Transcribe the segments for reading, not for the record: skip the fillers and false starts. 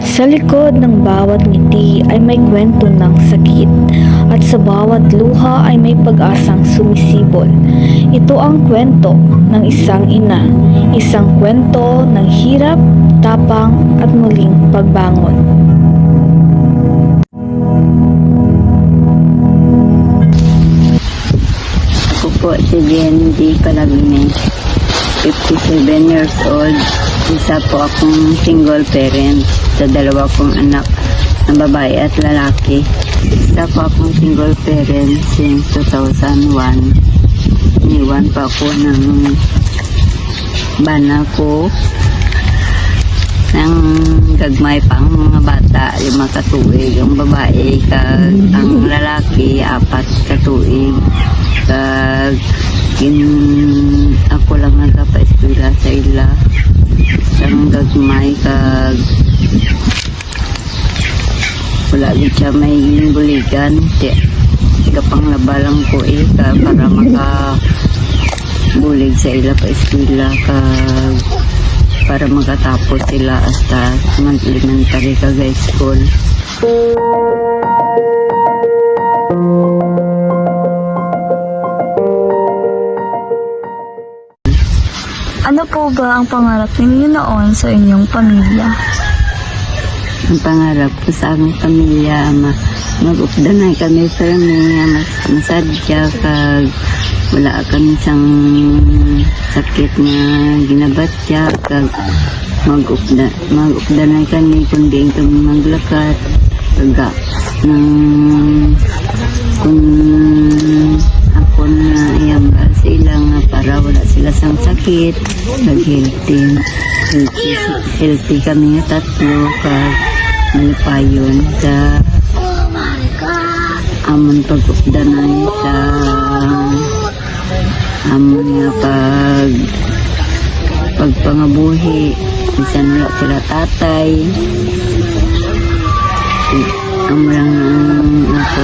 Sa likod ng bawat ngiti ay may kwento ng sakit at sa bawat luha ay may pag-asang sumisibol. Ito ang kwento ng isang ina, isang kwento ng hirap, tapang at muling pagbangon. Ako po si Jendy Palagine, 57 years old. Isa po akong single parent sa dalawa kong anak na babae at lalaki. Isa po akong single parent since 2001. Iniwan pa ako ng bana ko ng gagmay pa ang mga bata, 5 katuig. Ang babae, ang lalaki, 4 katuig. Ako lang nagpa-eskwela sa ila. Isang gagmay wala din siya may buligan. Kapang labalang ko para makabulig sa ila pa eskwela para makatapos sila hasta elementary high school. Ano po ba ang pangarap ninyo noon sa inyong pamilya? Ang pangarap ko sa aming pamilya, mag-updanay kami pero mas masadya kag wala kami isang sakit na ginabatya kag mag-updanay kami kundi kami maglakad kag kung ako na iyambal sila nga para wala sila sang sakit kag healthy kami nga tatlo kag malipayon sa amon pag-updanay sa amon nga pagpangabuhi bisan wala sila tatay lang ako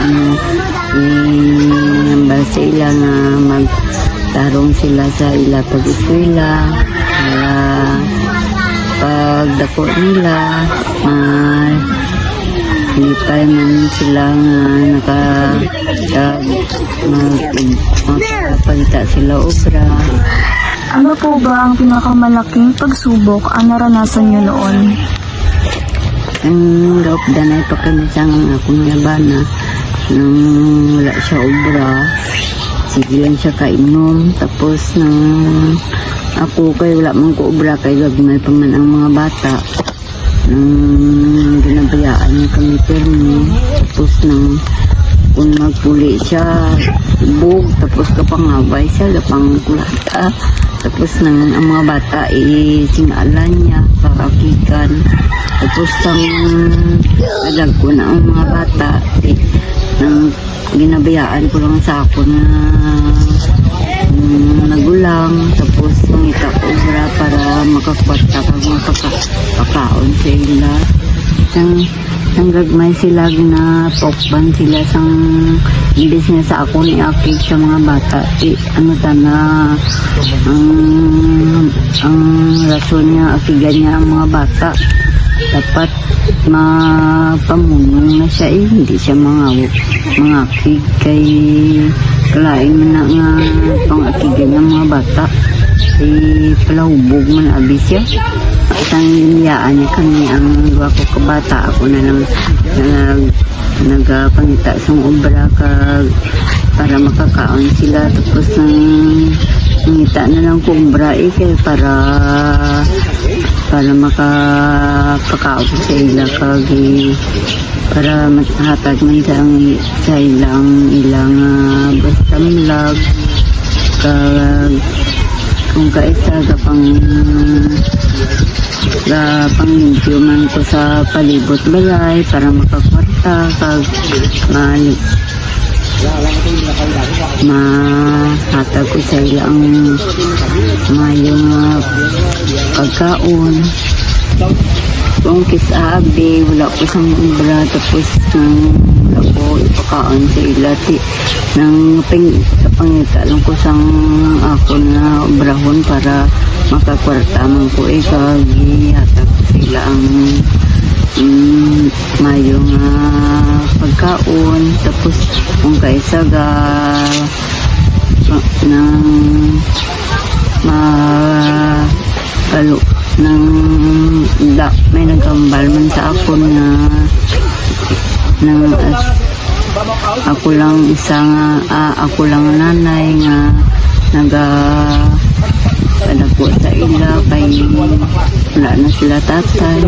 iyambal sa ila nga magtarong sila sa ila pag-eskwela para pagdako nila lipay man sila nga makapagita sila obra. Ano po ba ang pinakamalaking pagsubok ang naranasan nyo noon? Ang gaupdanay pa kami sa akong labana nang wala siya obra, sige lang siya kainom. Tapos nang ako kay wala man ko obra kay gagmay pa man ang mga bata nang ginabayaan niya kami permi. Tapos nang kung magpuli siya bug, tapos kapangabay siya lapang kulata. Tapos nang ang mga bata sinalan niya kakakikan. Tapos nang alag ko na ang mga bata nang ginabayaan ko lang sa ako na nagulang. Tapos mangita ko obra para makakwarta kag makapakaon sa ila. Sang gagmay sila ginapokban sila sang imbis niya sa ako ni Aki sa mga bata ano na ang rason niya akigan niya ang mga bata dapat mapamunong na siya hindi siya mga akig kay kalain man na nga pangakigan ng mga bata palahubog man abis siya. Isang liniyaan niya kami ang gawa ko kabata. Ako na lang nagpangita sa obra para makakaon sila. Tapos nangita na lang ko obra kaya para makapakaon sa ila para mathatag man sa ilang basta vlog kung kaisa panglimpyo man ko sa palibot balay para makakwarta kag mahatag ko sa ilang mayong pagkaon. Kung kisabi wala ko sang obra tapos wala ko ipakaon sa ilati nang pangita lang ko sang ako na obrahon para makakwarta man ko kagi hatag sila ang mayo nga pagkaon, tapos kung kaisa ga ng kalo ng may nagkambal man sa ako na ako lang ako lang nanay nga padako sa ila kay wala na sila tatay.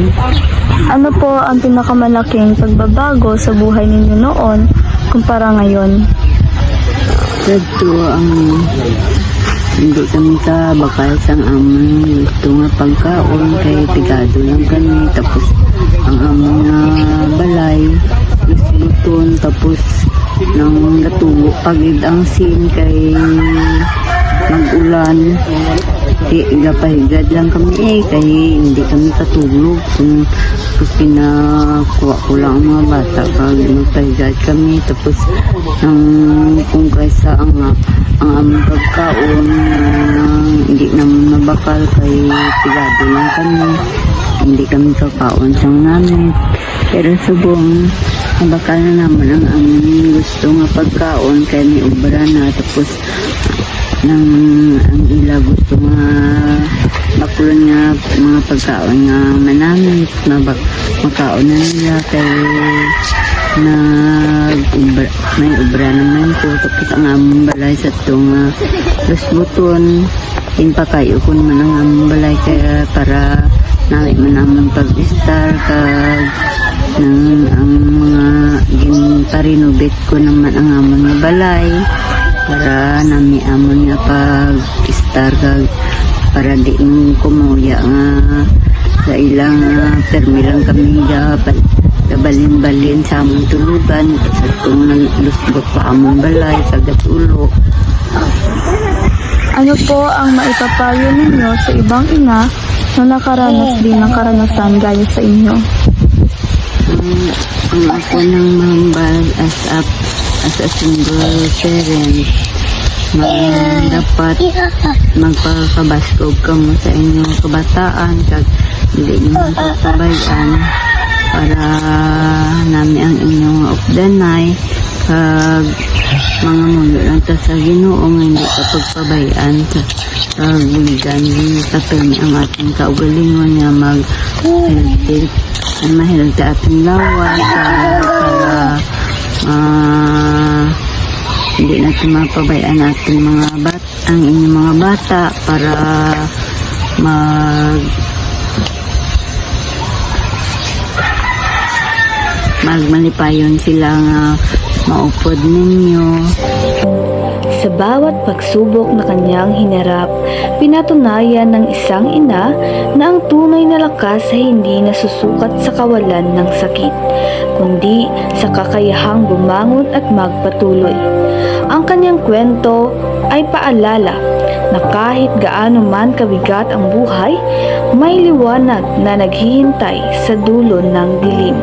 Ano po ang pinakamalaking pagbabago sa buhay ninyo noon kumpara ngayon? Dito ang hindi kami sa bakal sang amon gusto nga pagkaon kay pigado lang kami, tapos ang amon nga balay luton, tapos nang natubo pagid ang sin kay mag-ulan igapahigad lang kami kay hindi kami katulog tapos pinakuha ko lang ang mga bata pag magpahigad kami, tapos kung kaysa ang aming pagkaon hindi naman mabakal kay pigado lang kami, hindi kami kakaon sang namin, pero subong mabakal na naman ang aming gusto nga pagkaon kay may ubra na, tapos ang ila gusto nga bakulon nga mga pagkaon nga manamit makaon na nila kay may ubra naman ko, tapos ang among balay sa ito nga lusbuton inpakayo ko naman ang among balay kaya para namin man among pag-star kag ang mga ginparinobate ko naman ang among balay para nami amon nga pag-star kag para di nung kumuya nga sa ilang permi lang kami balin-balin sa among tulugan sa itong lusgot pa among balay sa gatulo. Ano po ang maipapayo ninyo sa ibang ina na nakaranas din ng karanasan gaya sa inyo? Ang ako ng mambal as a single parent, dapat magpakabaskog ka mo sa inyong kabataan kag hindi nyo papabayaan para nami ang inyong opdanay kag mga mundo lang ta sa Ginoo nga hindi ka pagpabayaan kag buligan katumi ang ating kaugalingon nga mahilta ating lawas para hindi natin mapabayaan ating ang inyong mga bata para magmalipayon sila nga maupod ninyo. Sa bawat pagsubok na kanyang hinarap, pinatunayan ng isang ina na ang tunay na lakas ay hindi nasusukat sa kawalan ng sakit, kundi sa kakayahang bumangon at magpatuloy. Ang kanyang kwento ay paalala na kahit gaano man kabigat ang buhay, may liwanag na naghihintay sa dulo ng dilim.